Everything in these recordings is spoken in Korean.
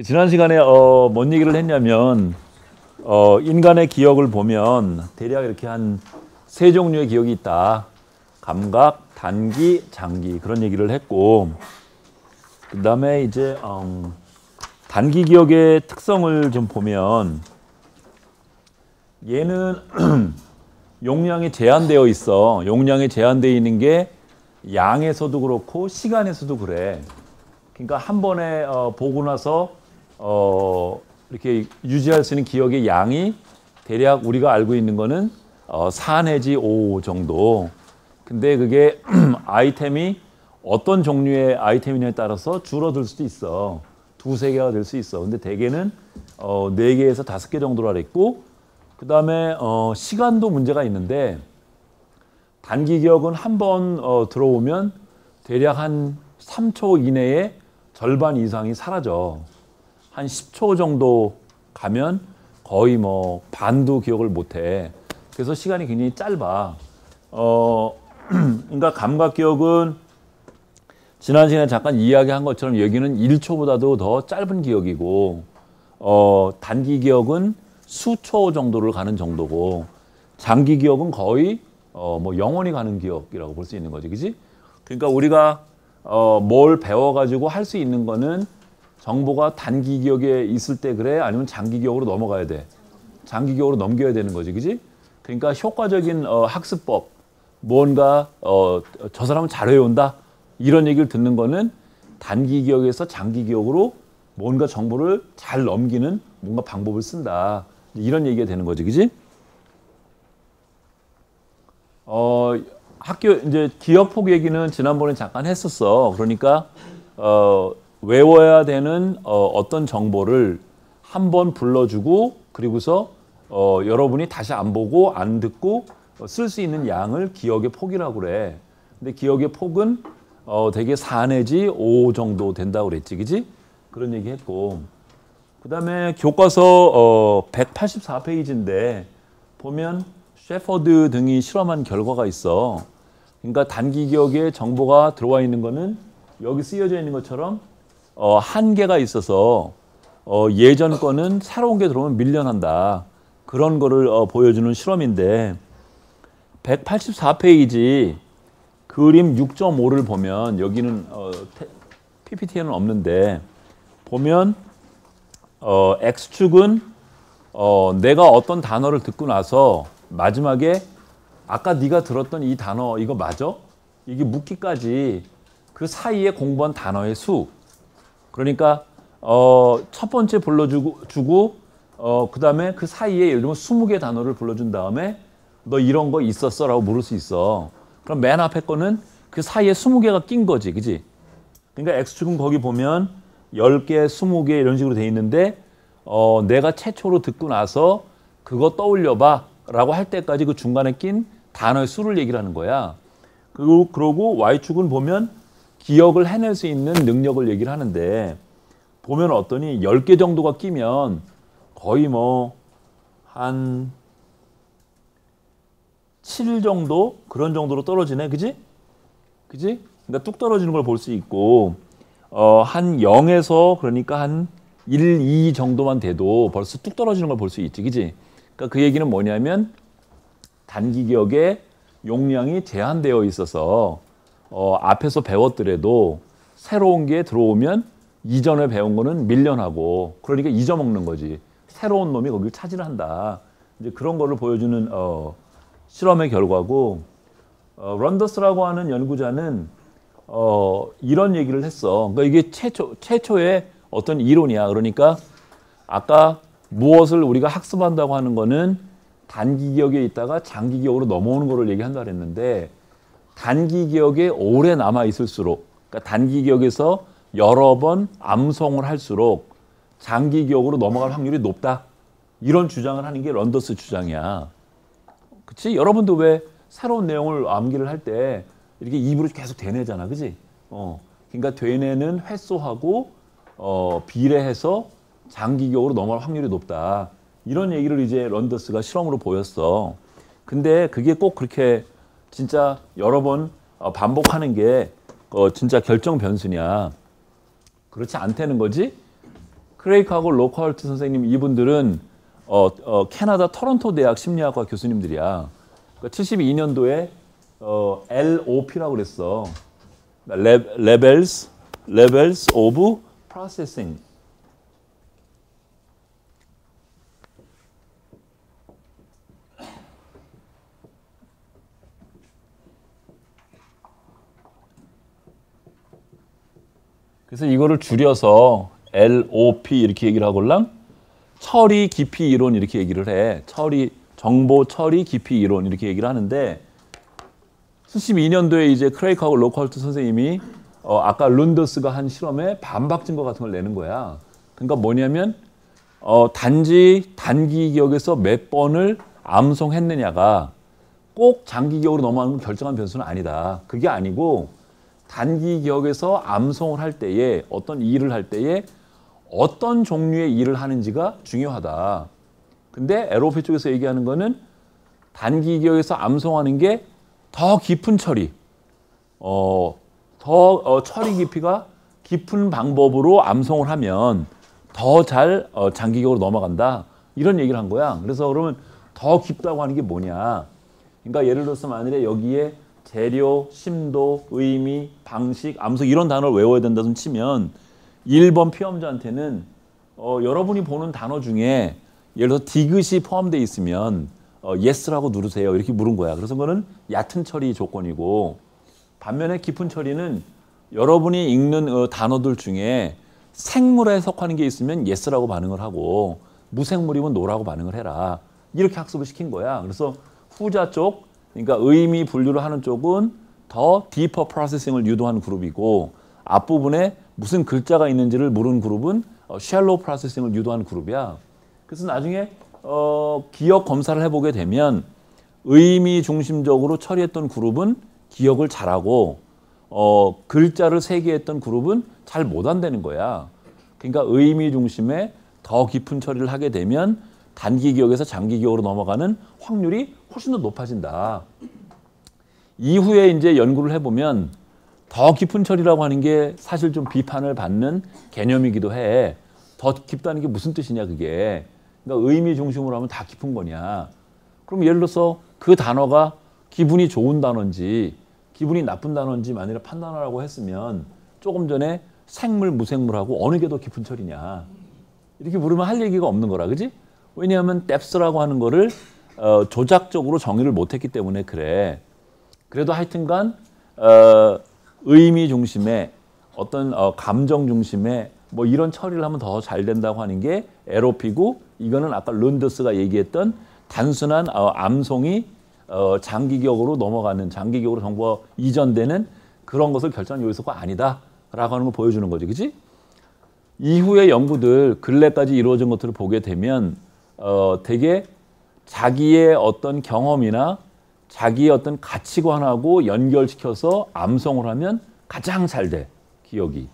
지난 시간에 뭔 얘기를 했냐면 인간의 기억을 보면 대략 이렇게 한 세 종류의 기억이 있다. 감각, 단기, 장기 그런 얘기를 했고 그 다음에 이제 단기 기억의 특성을 좀 보면 얘는 용량이 제한되어 있어. 용량이 제한되어 있는 게 양에서도 그렇고 시간에서도 그래. 그러니까 한 번에 보고 나서 이렇게 유지할 수 있는 기억의 양이 대략 우리가 알고 있는 거는 4 내지 5 정도. 근데 그게 아이템이 어떤 종류의 아이템이냐에 따라서 줄어들 수도 있어. 두세 개가 될 수 있어. 근데 대개는 4개에서 5개 정도라 그랬고 그 다음에 시간도 문제가 있는데 단기 기억은 한 번 들어오면 대략 한 3초 이내에 절반 이상이 사라져. 한 10초 정도 가면 거의 뭐 반도 기억을 못해. 그래서 시간이 굉장히 짧아. 그러니까 감각 기억은 지난 시간에 잠깐 이야기한 것처럼 여기는 1초보다도 더 짧은 기억이고 단기 기억은 수초 정도를 가는 정도고 장기 기억은 거의 뭐 영원히 가는 기억이라고 볼 수 있는 거지, 그지? 그러니까 우리가 뭘 배워가지고 할 수 있는 거는 정보가 단기 기억에 있을 때 그래? 아니면 장기 기억으로 넘어가야 돼? 장기 기억으로 넘겨야 되는 거지, 그지? 그러니까 효과적인 학습법, 뭔가 저 사람은 잘 외운다 이런 얘기를 듣는 거는 단기 기억에서 장기 기억으로 뭔가 정보를 잘 넘기는 뭔가 방법을 쓴다. 이런 얘기가 되는 거지, 그지? 학교 이제 기억폭 얘기는 지난번에 잠깐 했었어. 그러니까 외워야 되는 어떤 정보를 한 번 불러주고 그리고서 여러분이 다시 안 보고 안 듣고 쓸 수 있는 양을 기억의 폭이라고 그래. 근데 기억의 폭은 대개 4 내지 5 정도 된다고 그랬지, 그지? 그런 얘기 했고 그 다음에 교과서 184페이지인데 보면 셰퍼드 등이 실험한 결과가 있어. 그러니까 단기 기억에 정보가 들어와 있는 거는 여기 쓰여져 있는 것처럼 한계가 있어서 예전 거는 새로운 게 들어오면 밀려난다. 그런 거를 보여주는 실험인데 184페이지 그림 6.5를 보면 여기는 PPT에는 없는데 보면 X축은 내가 어떤 단어를 듣고 나서 마지막에 아까 네가 들었던 이 단어 이거 맞아? 이게 묻기까지 그 사이에 공부한 단어의 수. 그러니까 첫 번째 불러주고 그 다음에 그 사이에 예를 들면 20개 단어를 불러준 다음에 너 이런 거 있었어? 라고 물을 수 있어. 그럼 맨 앞에 거는 그 사이에 20개가 낀 거지, 그지? 그러니까 X축은 거기 보면 10개, 20개 이런 식으로 돼 있는데 내가 최초로 듣고 나서 그거 떠올려봐 라고 할 때까지 그 중간에 낀 단어의 수를 얘기를 하는 거야. 그러고 Y축은 보면 기억을 해낼 수 있는 능력을 얘기를 하는데 보면 어떠니 10개 정도가 끼면 거의 뭐 한 7 정도? 그런 정도로 떨어지네, 그지? 그지? 그러니까 뚝 떨어지는 걸 볼 수 있고 한 0에서 그러니까 한 1, 2 정도만 돼도 벌써 뚝 떨어지는 걸 볼 수 있지, 그지? 그러니까 그 얘기는 뭐냐면 단기 기억의 용량이 제한되어 있어서 앞에서 배웠더라도 새로운 게 들어오면 이전에 배운 거는 밀려나고 그러니까 잊어먹는 거지. 새로운 놈이 거기를 차지를 한다. 이제 그런 거를 보여주는 실험의 결과고 런더스라고 하는 연구자는 이런 얘기를 했어. 그러니까 이게 최초의 어떤 이론이야. 그러니까 아까 무엇을 우리가 학습한다고 하는 거는 단기 기억에 있다가 장기 기억으로 넘어오는 거를 얘기한다 그랬는데 단기 기억에 오래 남아 있을수록 그러니까 단기 기억에서 여러 번 암송을 할수록 장기 기억으로 넘어갈 확률이 높다. 이런 주장을 하는 게 런더스 주장이야. 그치? 여러분도 왜 새로운 내용을 암기를 할 때 이렇게 입으로 계속 되뇌잖아. 그치? 그러니까 되뇌는 횟수하고 비례해서 장기 기억으로 넘어갈 확률이 높다. 이런 얘기를 이제 런더스가 실험으로 보였어. 근데 그게 꼭 그렇게 진짜 여러 번 반복하는 게 진짜 결정 변수냐. 그렇지 않다는 거지. 크레이크하고 로크할트 선생님 이분들은 캐나다 토론토 대학 심리학과 교수님들이야. 그러니까 72년도에 LOP라고 그랬어. Levels of Processing. 그래서 이거를 줄여서 LOP 이렇게 얘기를 하걸랑 처리 깊이 이론 이렇게 얘기를 해. 정보 처리 깊이 이론 이렇게 얘기를 하는데 72년도에 이제 크레이크하고 로크할트 선생님이 아까 룬더스가 한 실험에 반박 증거 같은 걸 내는 거야. 그러니까 뭐냐면 단지 단기 기억에서 몇 번을 암송했느냐가 꼭 장기 기억으로 넘어가는 건 결정한 변수는 아니다. 그게 아니고 단기 기억에서 암송을 할 때에 어떤 일을 할 때에 어떤 종류의 일을 하는지가 중요하다. 근데 LOP 쪽에서 얘기하는 거는 단기 기억에서 암송하는 게 더 깊은 처리, 처리 깊이가 깊은 방법으로 암송을 하면 더 잘 장기 기억으로 넘어간다. 이런 얘기를 한 거야. 그래서 그러면 더 깊다고 하는 게 뭐냐? 그러니까 예를 들어서 만일에 여기에 재료, 심도, 의미, 방식, 암송 이런 단어를 외워야 된다고 치면 1번 피험자한테는 여러분이 보는 단어 중에 예를 들어서 디귿이 포함되어 있으면 yes라고 누르세요. 이렇게 물은 거야. 그래서 그거는 얕은 처리 조건이고 반면에 깊은 처리는 여러분이 읽는 단어들 중에 생물에 속하는 게 있으면 yes라고 반응을 하고 무생물이면 no라고 반응을 해라. 이렇게 학습을 시킨 거야. 그래서 후자 쪽, 그러니까 의미 분류를 하는 쪽은 더 deeper processing을 유도하는 그룹이고 앞부분에 무슨 글자가 있는지를 물은 그룹은 shallow processing을 유도하는 그룹이야. 그래서 나중에 기억 검사를 해보게 되면 의미 중심적으로 처리했던 그룹은 기억을 잘하고 글자를 세개했던 그룹은 잘 못 한다는 거야. 그러니까 의미 중심의 더 깊은 처리를 하게 되면 단기 기억에서 장기 기억으로 넘어가는 확률이 훨씬 더 높아진다. 이후에 이제 연구를 해보면 더 깊은 처리라고 하는 게 사실 좀 비판을 받는 개념이기도 해. 더 깊다는 게 무슨 뜻이냐 그게. 그러니까 의미 중심으로 하면 다 깊은 거냐. 그럼 예를 들어서 그 단어가 기분이 좋은 단어인지 기분이 나쁜 단어인지 만약에 판단하라고 했으면 조금 전에 생물, 무생물하고 어느 게 더 깊은 처리냐. 이렇게 물으면 할 얘기가 없는 거라. 그지? 왜냐하면 depth라고 하는 거를 조작적으로 정의를 못했기 때문에 그래. 그래도 하여튼간 의미 중심의 어떤 감정 중심의 뭐 이런 처리를 하면 더 잘 된다고 하는 게 LOP고 이거는 아까 룬더스가 얘기했던 단순한 암송이 장기 기억으로 넘어가는 장기 기억으로 정보가 이전되는 그런 것을 결정한 요소가 아니다라고 하는 걸 보여주는 거죠. 그렇지? 이후의 연구들 근래까지 이루어진 것들을 보게 되면 되게 자기의 어떤 경험이나 자기의 어떤 가치관하고 연결시켜서 암송을 하면 가장 잘 돼, 기억이.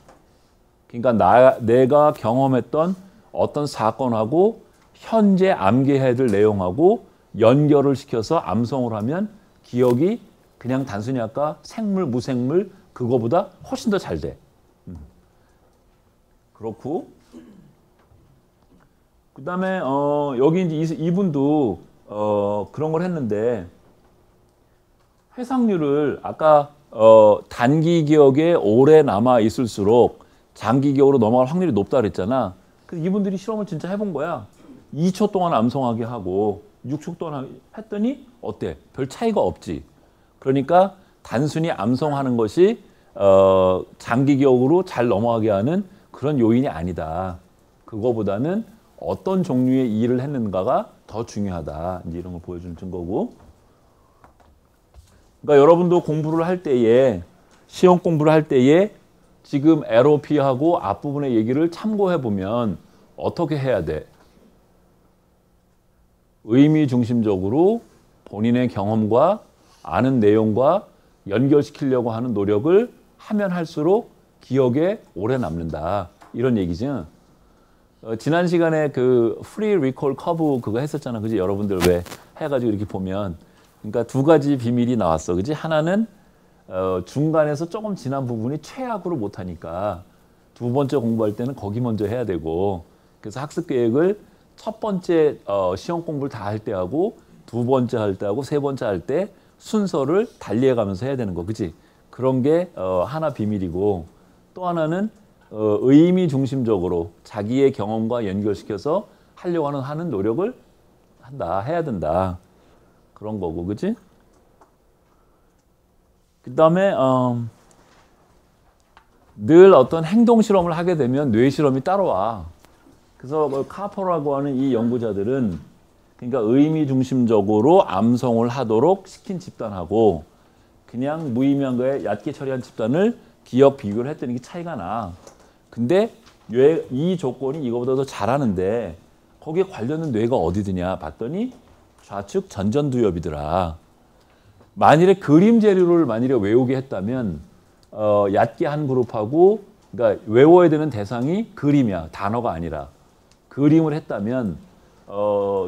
그러니까 내가 경험했던 어떤 사건하고 현재 암기해야 될 내용하고 연결을 시켜서 암송을 하면 기억이 그냥 단순히 아까 생물, 무생물 그거보다 훨씬 더 잘 돼. 그렇고 그 다음에 여기 이제 이분도 그런 걸 했는데 회상률을 아까 단기 기억에 오래 남아 있을수록 장기 기억으로 넘어갈 확률이 높다 그랬잖아. 그래서 이분들이 실험을 진짜 해본 거야. 2초 동안 암송하게 하고 6초 동안 했더니 어때? 별 차이가 없지. 그러니까 단순히 암송하는 것이 장기 기억으로 잘 넘어가게 하는 그런 요인이 아니다. 그거보다는 어떤 종류의 일을 했는가가 더 중요하다. 이제 이런 걸 보여주는 증거고. 그러니까 여러분도 공부를 할 때에 시험 공부를 할 때에 지금 LOP하고 앞부분의 얘기를 참고해 보면 어떻게 해야 돼? 의미 중심적으로 본인의 경험과 아는 내용과 연결시키려고 하는 노력을 하면 할수록 기억에 오래 남는다. 이런 얘기죠. 지난 시간에 그 프리 리콜 커브 그거 했었잖아. 그지? 여러분들 왜 해가지고 이렇게 보면. 그러니까 두 가지 비밀이 나왔어. 그지? 하나는 중간에서 조금 지난 부분이 최악으로 못하니까 두 번째 공부할 때는 거기 먼저 해야 되고 그래서 학습 계획을 첫 번째 시험 공부를 다 할 때 하고 두 번째 할 때 하고 세 번째 할 때 순서를 달리해 가면서 해야 되는 거, 그치? 그런 게 하나 비밀이고, 또 하나는 의미 중심적으로 자기의 경험과 연결시켜서 하려고 하는 노력을 해야 된다. 그런 거고, 그치? 그 다음에 늘 어떤 행동 실험을 하게 되면 뇌 실험이 따라와. 그래서 카퍼라고 하는 이 연구자들은 그러니까 의미 중심적으로 암송을 하도록 시킨 집단하고 그냥 무의미한 거에 얕게 처리한 집단을 기억 비교를 했더니 이게 차이가 나. 근데 이 조건이 이거보다 더 잘하는데 거기에 관련된 뇌가 어디 드냐 봤더니 좌측 전전두엽이더라. 만일에 그림 재료를 만일에 외우게 했다면 얕게 한 그룹하고 그러니까 외워야 되는 대상이 그림이야. 단어가 아니라. 그림을 했다면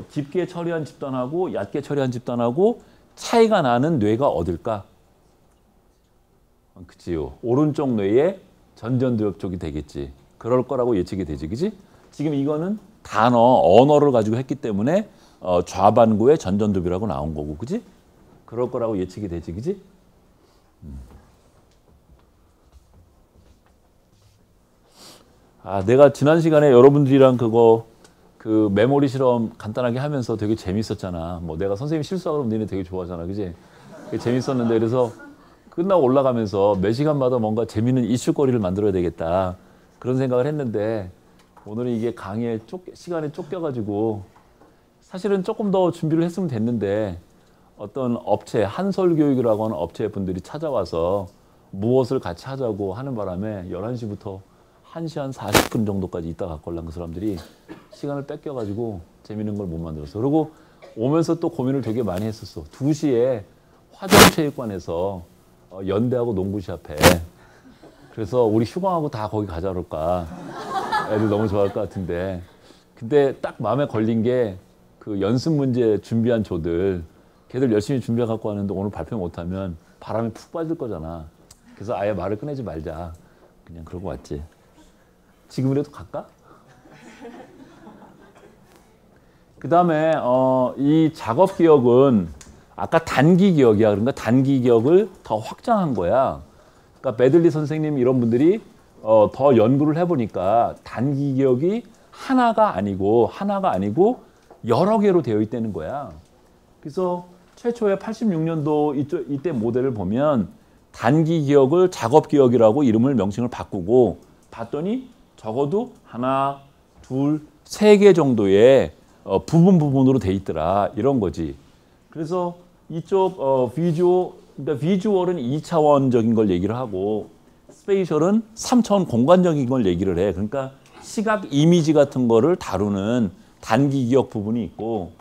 깊게 처리한 집단하고 얕게 처리한 집단하고 차이가 나는 뇌가 어딜까? 그치요. 오른쪽 뇌의 전전두엽 쪽이 되겠지. 그럴 거라고 예측이 되지. 그치? 지금 이거는 언어를 가지고 했기 때문에 좌반구의 전전두엽이라고 나온 거고. 그치? 그럴 거라고 예측이 되지. 그치? 내가 지난 시간에 여러분들이랑 그 메모리 실험 간단하게 하면서 되게 재밌었잖아. 뭐 내가 선생님이 실수하고 그러면 너네 되게 좋아하잖아. 그지? 재밌었는데 그래서 끝나고 올라가면서 매 시간마다 뭔가 재밌는 이슈거리를 만들어야 되겠다. 그런 생각을 했는데 오늘은 이게 강의에 시간에 쫓겨가지고 사실은 조금 더 준비를 했으면 됐는데 어떤 업체, 한솔교육이라고 하는 업체 분들이 찾아와서 무엇을 같이 하자고 하는 바람에 11시부터 1시 한 40분 정도까지 있다 갔걸랑 그 사람들이 시간을 뺏겨가지고 재밌는 걸 못 만들었어. 그리고 오면서 또 고민을 되게 많이 했었어. 2시에 화정체육관에서 연대하고 농구시합해. 그래서 우리 휴강하고 다 거기 가자 그럴까. 애들 너무 좋아할 것 같은데. 근데 딱 마음에 걸린 게 그 연습 문제 준비한 조들. 걔들 열심히 준비해 갖고 왔는데 오늘 발표 못하면 바람에 푹 빠질 거잖아. 그래서 아예 말을 꺼내지 말자. 그냥 그러고 왔지. 지금이라도 갈까? 그 다음에 이 작업 기억은 아까 단기 기억이야. 그러니까 단기 기억을 더 확장한 거야. 그러니까 베들리 선생님 이런 분들이 더 연구를 해보니까 단기 기억이 하나가 아니고 여러 개로 되어 있다는 거야. 그래서 최초의 86년도 이때 모델을 보면 단기 기억을 작업 기억이라고 이름을 명칭을 바꾸고 봤더니 적어도 하나, 둘, 세 개 정도의 부분으로 돼 있더라. 이런 거지. 그래서 이쪽 그러니까 비주얼은 2차원적인 걸 얘기를 하고 스페이셜은 3차원 공간적인 걸 얘기를 해. 그러니까 시각 이미지 같은 거를 다루는 단기 기억 부분이 있고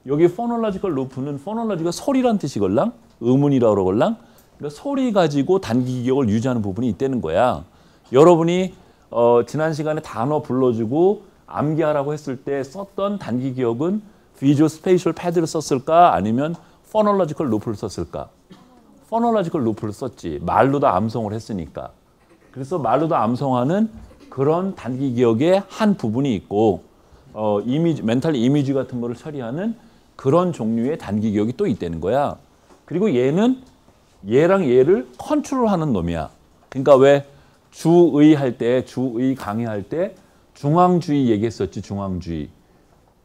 여기 포놀로지컬 루프는 포놀로지가 소리란 뜻이걸랑 의문이라고 그러걸랑 그러니까 소리 가지고 단기 기억을 유지하는 부분이 있다는 거야. 여러분이 지난 시간에 단어 불러주고 암기하라고 했을 때 썼던 단기 기억은 비주얼 스페이셜 패드를 썼을까 아니면 포놀로지컬 루프를 썼을까? 포놀로지컬 루프를 썼지. 말로 다 암송을 했으니까. 그래서 말로 다 암송하는 그런 단기 기억의 한 부분이 있고 멘탈 이미지 같은 거를 처리하는 그런 종류의 단기 기억이 또 있다는 거야. 그리고 얘랑 얘를 컨트롤하는 놈이야. 그러니까 왜 주의 강의할 때 중앙주의 얘기했었지. 중앙주의.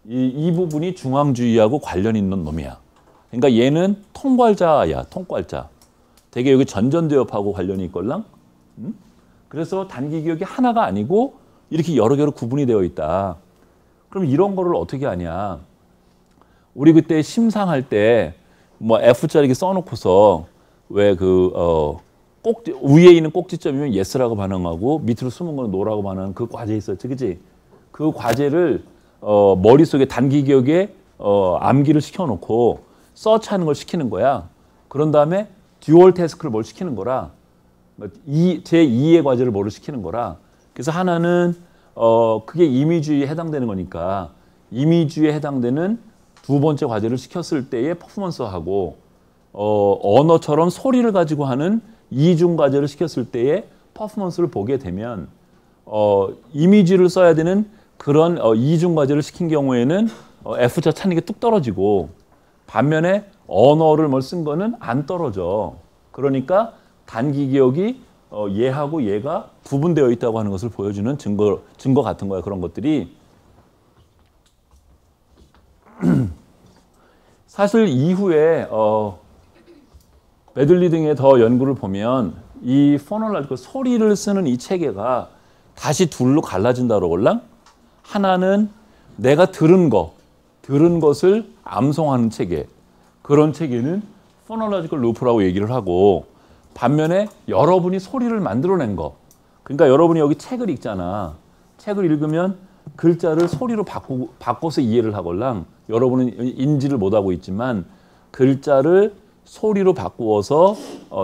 이 부분이 중앙주의하고 관련 있는 놈이야. 그러니까 얘는 통괄자야. 통괄자. 되게 여기 전전두엽하고 관련이 있걸랑. 그래서 단기 기억이 하나가 아니고 이렇게 여러 개로 구분이 되어 있다. 그럼 이런 거를 어떻게 하냐. 우리 그때 심상할 때 뭐 F자 이렇게 써놓고서 왜 위에 있는 꼭지점이면 yes라고 반응하고 밑으로 숨은 거는 no라고 반응하는 그 과제 있었지. 그치? 그 과제를 머릿속에 단기 기억에 암기를 시켜놓고 서치하는 걸 시키는 거야. 그런 다음에 듀얼 태스크를 뭘 시키는 거라. 제2의 과제를 뭐를 시키는 거라. 그래서 하나는 그게 이미주의에 해당되는 거니까 이미주의에 해당되는 두 번째 과제를 시켰을 때의 퍼포먼스하고 언어처럼 소리를 가지고 하는 이중 과제를 시켰을 때의 퍼포먼스를 보게 되면 이미지를 써야 되는 그런 이중 과제를 시킨 경우에는 F자 찾는 게 뚝 떨어지고 반면에 언어를 뭘 쓴 거는 안 떨어져. 그러니까 단기 기억이 얘하고 얘가 구분되어 있다고 하는 것을 보여주는 증거 같은 거야. 그런 것들이. 사실 이후에 메들리 등의 더 연구를 보면 이 포놀로지컬 소리를 쓰는 이 체계가 다시 둘로 갈라진다 그러걸랑. 하나는 내가 들은 것을 암송하는 체계. 그런 체계는 포놀로지컬 루프라고 얘기를 하고, 반면에 여러분이 소리를 만들어낸 거. 그러니까 여러분이 여기 책을 읽잖아. 책을 읽으면 글자를 소리로 바꿔서 이해를 하걸랑 여러분은 인지를 못하고 있지만 글자를 소리로 바꾸어서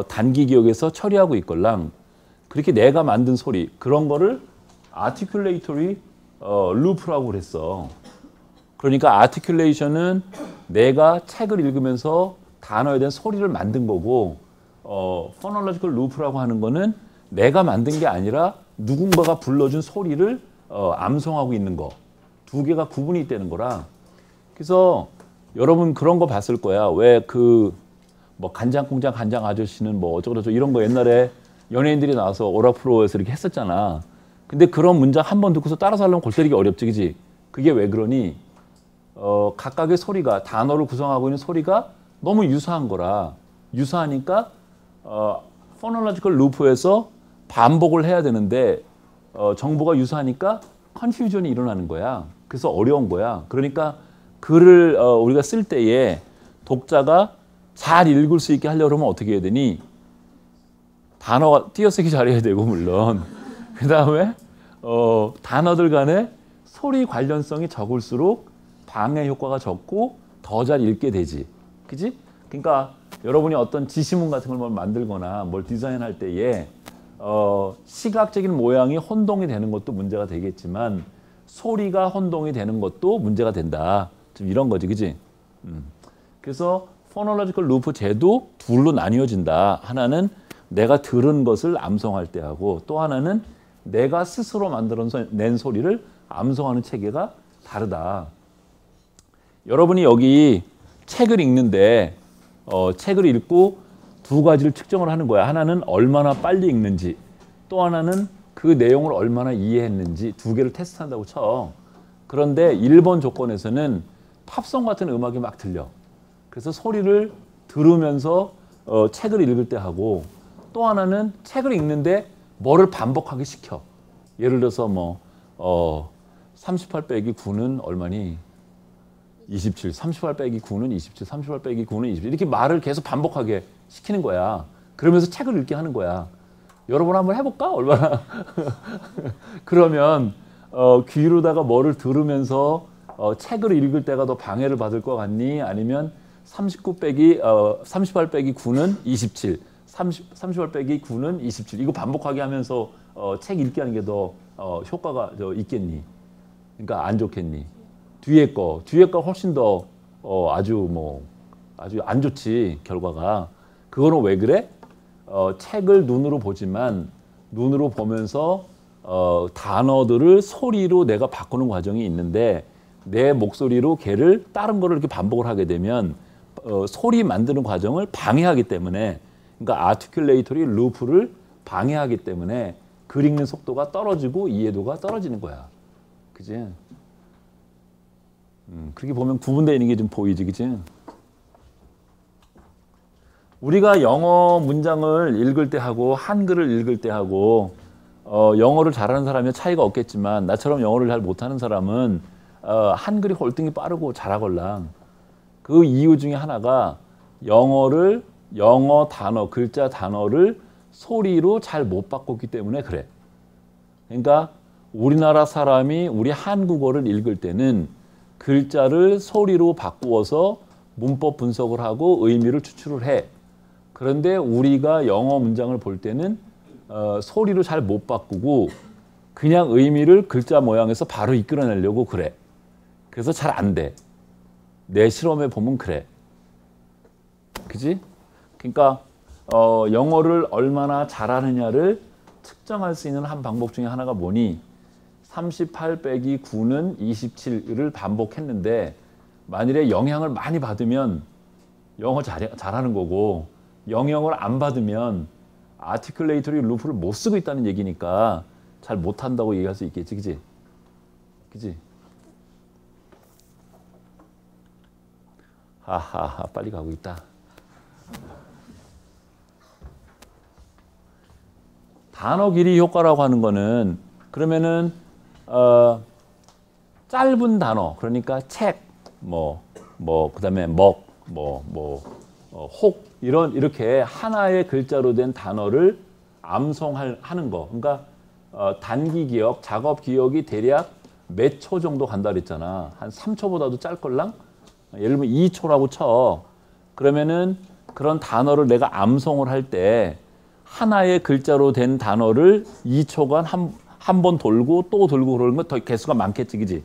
단기 기억에서 처리하고 있걸랑 그렇게 내가 만든 소리 그런 거를 아티큘레이터리 루프라고 그랬어. 그러니까 아티큘레이션은 내가 책을 읽으면서 단어에 대한 소리를 만든 거고 포놀로지컬 루프라고 하는 거는 내가 만든 게 아니라 누군가가 불러준 소리를 암송하고 있는 거. 두 개가 구분이 되는 거라. 그래서 여러분 그런 거 봤을 거야. 왜 뭐 간장공장 간장 아저씨는 뭐 어쩌고저쩌고 이런 거 옛날에 연예인들이 나와서 오락프로에서 이렇게 했었잖아. 근데 그런 문장 한 번 듣고서 따라서 하려면 골 때리기 어렵지, 그지? 그게 왜 그러니? 각각의 소리가, 단어를 구성하고 있는 소리가 너무 유사한 거라. 유사하니까 포놀로지컬 루프에서 반복을 해야 되는데 정보가 유사하니까 컨퓨전이 일어나는 거야. 그래서 어려운 거야. 그러니까 글을 우리가 쓸 때에 독자가 잘 읽을 수 있게 하려고 하면 어떻게 해야 되니? 단어가 띄어쓰기 잘해야 되고 물론 그 다음에 단어들 간에 소리 관련성이 적을수록 방해 효과가 적고 더 잘 읽게 되지. 그지? 그러니까 여러분이 어떤 지시문 같은 걸 만들거나 뭘 디자인할 때에 시각적인 모양이 혼동이 되는 것도 문제가 되겠지만 소리가 혼동이 되는 것도 문제가 된다. 좀 이런 거지. 그지? 그래서 포놀로지컬 루프 제도 둘로 나뉘어진다. 하나는 내가 들은 것을 암송할 때 하고 또 하나는 내가 스스로 만들어낸 소리를 암송하는 체계가 다르다. 여러분이 여기 책을 읽는데 책을 읽고 두 가지를 측정을 하는 거야. 하나는 얼마나 빨리 읽는지 또 하나는 그 내용을 얼마나 이해했는지 두 개를 테스트한다고 쳐. 그런데 일본 조건에서는 팝송 같은 음악이 막 들려. 그래서 소리를 들으면서 책을 읽을 때 하고 또 하나는 책을 읽는데 뭐를 반복하기 시켜. 예를 들어서 뭐 38 빼기 9는 얼마니? 27. 38 빼기 9는 27. 38 빼기 9는 27. 이렇게 말을 계속 반복하게 시키는 거야. 그러면서 책을 읽게 하는 거야. 여러분 한번 해볼까? 얼마나 그러면 귀로다가 뭐를 들으면서 책을 읽을 때가 더 방해를 받을 것 같니? 아니면 38 빼기 9는 27. 38 빼기 9는 27. 이거 반복하게 하면서 책 읽게 하는 게 더 효과가 있겠니? 그러니까 안 좋겠니? 뒤에 거 훨씬 더 아주 안 좋지 결과가. 그거는 왜 그래? 책을 눈으로 보지만 눈으로 보면서 단어들을 소리로 내가 바꾸는 과정이 있는데 내 목소리로 걔를 다른 거를 이렇게 반복을 하게 되면 소리 만드는 과정을 방해하기 때문에, 그러니까 아티큘레이터리 루프를 방해하기 때문에 글 읽는 속도가 떨어지고 이해도가 떨어지는 거야. 그지? 그렇게 보면 구분되어 있는 게 좀 보이지, 그지? 우리가 영어 문장을 읽을 때 하고 한글을 읽을 때 하고 영어를 잘하는 사람이 차이가 없겠지만 나처럼 영어를 잘 못하는 사람은 한글이 월등히 빠르고 잘하걸랑. 그 이유 중에 하나가 영어 단어, 글자 단어를 소리로 잘 못 바꿨기 때문에 그래. 그러니까 우리나라 사람이 우리 한국어를 읽을 때는 글자를 소리로 바꾸어서 문법 분석을 하고 의미를 추출을 해. 그런데 우리가 영어 문장을 볼 때는 소리로 잘 못 바꾸고 그냥 의미를 글자 모양에서 바로 이끌어내려고 그래. 그래서 잘 안 돼. 내 실험해 보면 그래. 그지? 그러니까 영어를 얼마나 잘하느냐를 측정할 수 있는 한 방법 중에 하나가 뭐니? 38 빼기 9는 27을 반복했는데 만일에 영향을 많이 받으면 영어 잘하는 거고 영향을 안 받으면 아티클레이터리 루프를 못 쓰고 있다는 얘기니까 잘 못한다고 얘기할 수 있겠지. 그지? 그지? 하하하 빨리 가고 있다. 단어 길이 효과라고 하는 거는 그러면은 짧은 단어 그러니까 책, 그다음에 혹 이렇게 하나의 글자로 된 단어를 암송하는 거. 그러니까 단기 기억, 작업 기억이 대략 몇 초 정도 간다 그랬잖아. 한 3초보다도 짧걸랑? 예를 들면 2초라고 쳐. 그러면은 그런 단어를 내가 암송을 할 때 하나의 글자로 된 단어를 2초간 한 번 돌고 또 돌고 그러는 건 더 개수가 많겠지, 그지?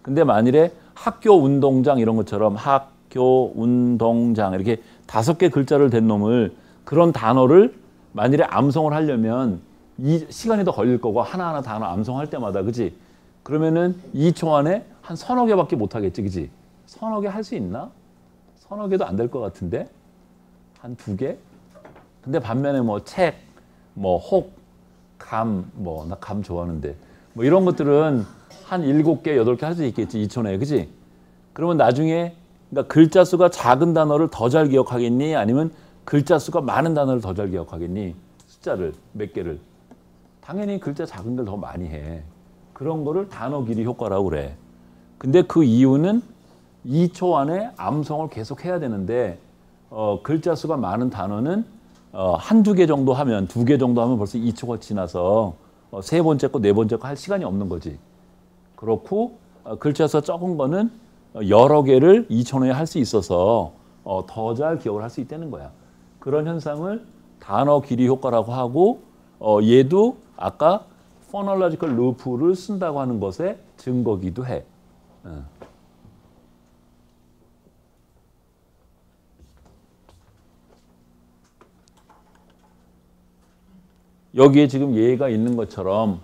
근데 만일에 학교 운동장 이런 것처럼 학교 운동장 이렇게 5개 글자를 된 놈을 그런 단어를 만일에 암송을 하려면 이 시간이 더 걸릴 거고 하나하나 단어 암송할 때마다, 그지? 그러면은 2초 안에 한 서너 개밖에 못 하겠지, 그지? 서너 개 할 수 있나? 서너 개도 안 될 것 같은데? 한 2개? 근데 반면에 책, 혹, 감, 나 감 좋아하는데. 이런 것들은 한 7개, 8개 할 수 있겠지, 2초 내에, 그지? 그러면 나중에, 그러니까 글자 수가 작은 단어를 더 잘 기억하겠니? 아니면 글자 수가 많은 단어를 더 잘 기억하겠니? 숫자를, 몇 개를. 당연히 글자 작은 걸 더 많이 해. 그런 거를 단어 길이 효과라고 그래. 근데 그 이유는 2초 안에 암송을 계속 해야 되는데 글자 수가 많은 단어는 한두 개 정도 하면 2개 정도 하면 벌써 2초가 지나서 세 번째 거, 네 번째 거 할 시간이 없는 거지. 그렇고 글자 수가 적은 거는 여러 개를 2초 내에 할 수 있어서 더 잘 기억을 할 수 있다는 거야. 그런 현상을 단어 길이 효과라고 하고 얘도 아까 phonological loop를 쓴다고 하는 것의 증거기도 해. 여기에 지금 예가 있는 것처럼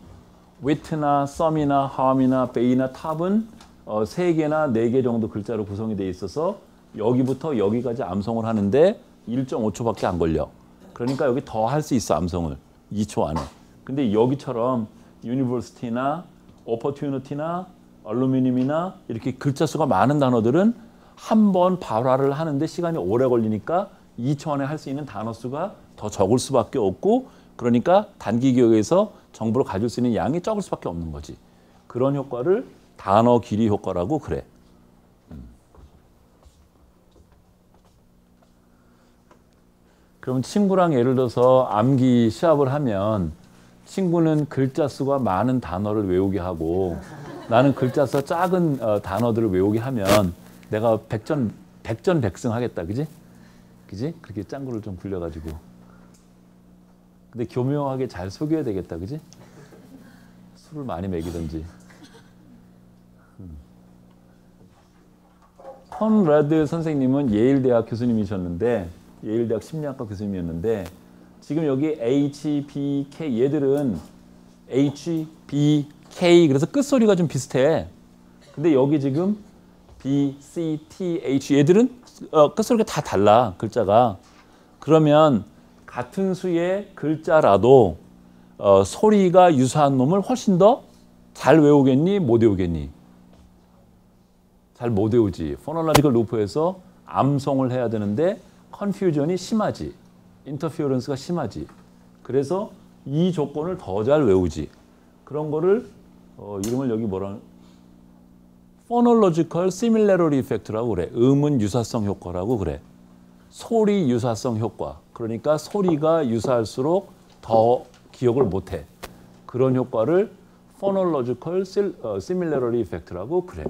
with나 some이나 harm이나 bay나 top은 3개나 4개 정도 글자로 구성이 되어 있어서 여기부터 여기까지 암송을 하는데 1.5초밖에 안 걸려. 그러니까 여기 더 할 수 있어, 암송을. 2초 안에. 근데 여기처럼 university나 opportunity나 aluminum이나 이렇게 글자 수가 많은 단어들은 한 번 발화를 하는데 시간이 오래 걸리니까 2초 안에 할 수 있는 단어 수가 더 적을 수밖에 없고, 그러니까 단기 기억에서 정보를 가질 수 있는 양이 적을 수밖에 없는 거지. 그런 효과를 단어 길이 효과라고 그래. 그럼 친구랑 예를 들어서 암기 시합을 하면 친구는 글자 수가 많은 단어를 외우게 하고 나는 글자 수 작은 단어들을 외우게 하면 내가 백전백승 하겠다, 그지? 그지? 그렇게 짱구를 좀 굴려가지고. 근데 교묘하게 잘 속여야 되겠다, 그지? 술을 많이 먹이든지. 컨라드 선생님은 예일대학 교수님이셨는데, 예일대학 심리학과 교수님이었는데, 지금 여기 HBK 얘들은 HBK 그래서 끝소리가 좀 비슷해. 근데 여기 지금 BCTH 얘들은 끝소리가 다 달라, 글자가. 그러면 같은 수의 글자라도 소리가 유사한 놈을 훨씬 더 잘 외우겠니? 못 외우겠니? 잘 못 외우지. 포놀로지컬 루프에서 암송을 해야 되는데 컨퓨전이 심하지. 인터피어런스가 심하지. 그래서 이 조건을 더 잘 외우지. 그런 거를 이름을 여기 뭐라 포놀로지컬 시밀러리 이펙트라고 그래. 음은 유사성 효과라고 그래. 소리 유사성 효과. 그러니까 소리가 유사할수록 더 기억을 못해. 그런 효과를 phonological similarity effect라고 그래.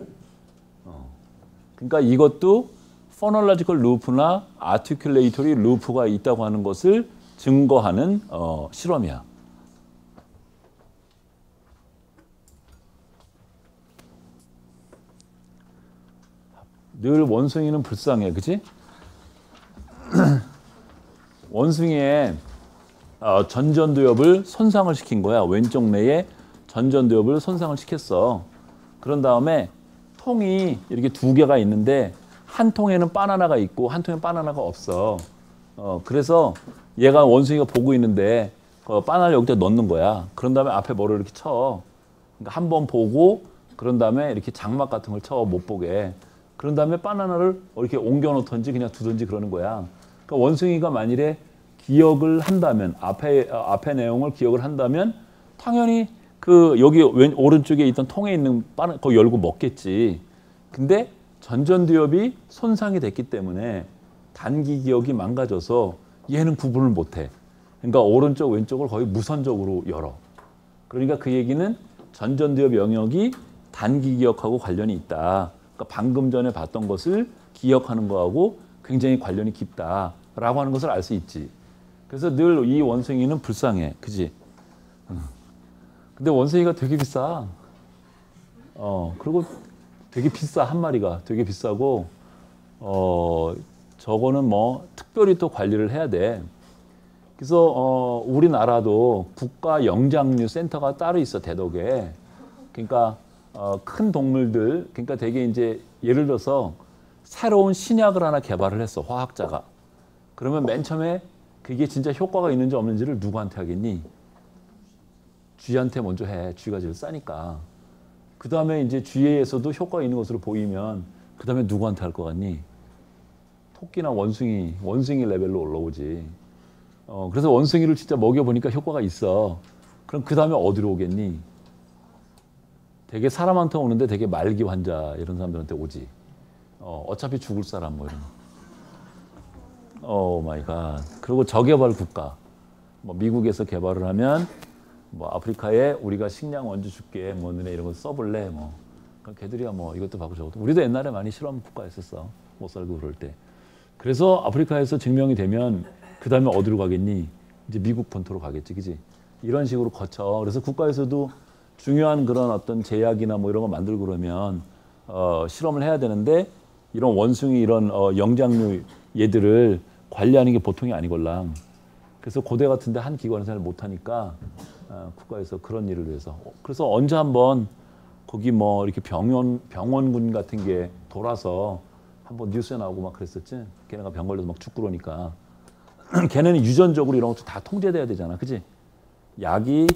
그러니까 이것도 phonological loop나 articulatory loop가 있다고 하는 것을 증거하는 실험이야. 늘 원숭이는 불쌍해, 그치? 원숭이의 전전두엽을 손상을 시킨 거야. 왼쪽 뇌에 전전두엽을 손상을 시켰어. 그런 다음에 통이 이렇게 두 개가 있는데 한 통에는 바나나가 있고 한 통에는 바나나가 없어. 그래서 얘가 원숭이가 보고 있는데 바나나를 여기다 넣는 거야. 그런 다음에 앞에 뭐를 이렇게 쳐. 그러니까 한 번 보고 그런 다음에 이렇게 장막 같은 걸 쳐 못 보게. 그런 다음에 바나나를 이렇게 옮겨 놓던지 그냥 두던지 그러는 거야. 그러니까 원숭이가 만일에 기억을 한다면 앞에 내용을 기억을 한다면 당연히 그 여기 오른쪽에 있던 통에 있는 바나나 그거 열고 먹겠지. 근데 전전두엽이 손상이 됐기 때문에 단기 기억이 망가져서 얘는 구분을 못해. 그러니까 오른쪽 왼쪽을 거의 무선적으로 열어. 그러니까 그 얘기는 전전두엽 영역이 단기 기억하고 관련이 있다. 그러니까 방금 전에 봤던 것을 기억하는 거하고 굉장히 관련이 깊다라고 하는 것을 알 수 있지. 그래서 늘 이 원숭이는 불쌍해, 그지? 근데 원숭이가 되게 비싸. 그리고 되게 비싸, 한 마리가 되게 비싸고, 저거는 뭐 특별히 또 관리를 해야 돼. 그래서 우리나라도 국가 영장류 센터가 따로 있어, 대덕에. 그러니까 큰 동물들, 그러니까 되게 이제 예를 들어서 새로운 신약을 하나 개발을 했어, 화학자가. 그러면 맨 처음에 그게 진짜 효과가 있는지 없는지를 누구한테 하겠니? 쥐한테 먼저 해. 쥐가 제일 싸니까. 그 다음에 이제 쥐에서도 효과가 있는 것으로 보이면 그 다음에 누구한테 할 것 같니? 토끼나 원숭이 레벨로 올라오지. 그래서 원숭이를 진짜 먹여보니까 효과가 있어. 그럼 그 다음에 어디로 오겠니? 되게 사람한테 오는데 되게 말기 환자 이런 사람들한테 오지. 어차피 죽을 사람 뭐 이런. 오 마이 갓. 그리고 저개발 국가. 뭐 미국에서 개발을 하면 뭐 아프리카에 우리가 식량 원주 줄게. 뭐 너네 이런 거 써볼래. 뭐. 그럼 걔들이야 뭐 이것도 받고 저것도. 우리도 옛날에 많이 실험 국가였었어. 못 살고 그럴 때. 그래서 아프리카에서 증명이 되면 그 다음에 어디로 가겠니? 이제 미국 본토로 가겠지, 그지? 이런 식으로 거쳐. 그래서 국가에서도 중요한 그런 어떤 제약이나 뭐 이런 거 만들고 그러면 실험을 해야 되는데 이런 원숭이 이런 영장류 얘들을 관리하는 게 보통이 아니걸랑. 그래서 고대 같은데 한 기관에서 잘 못하니까 국가에서 그런 일을 위해서. 그래서 언제 한번 거기 뭐 이렇게 병원군 같은 게 돌아서 한번 뉴스에 나오고 막 그랬었지. 걔네가 병 걸려서 막 죽고 그러니까. 걔네는 유전적으로 이런 것도 다 통제돼야 되잖아, 그지? 약이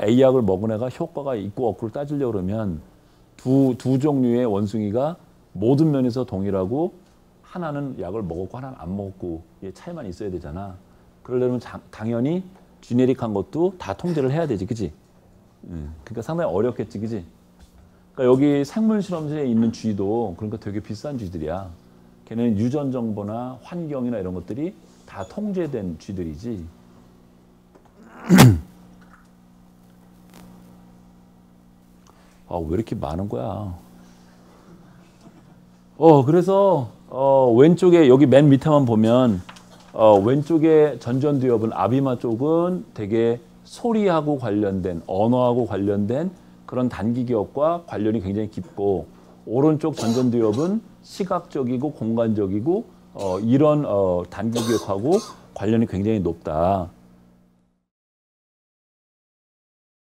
A약을 먹은 애가 효과가 있고 없고를 따지려고 그러면 두 종류의 원숭이가 모든 면에서 동일하고 하나는 약을 먹었고 하나는 안 먹었고 이 차이만 있어야 되잖아. 그러려면 당연히 지네릭한 것도 다 통제를 해야 되지, 그지? 그러니까 상당히 어렵겠지, 그지? 그러니까 여기 생물 실험실에 있는 쥐도 그러니까 되게 비싼 쥐들이야. 걔는 유전 정보나 환경이나 이런 것들이 다 통제된 쥐들이지. 왜 이렇게 많은 거야? 그래서 왼쪽에 여기 맨 밑에만 보면 왼쪽에 전전두엽은 아비마 쪽은 되게 소리하고 관련된 언어하고 관련된 그런 단기 기억과 관련이 굉장히 깊고 오른쪽 전전두엽은 시각적이고 공간적이고 이런 단기 기억하고 관련이 굉장히 높다.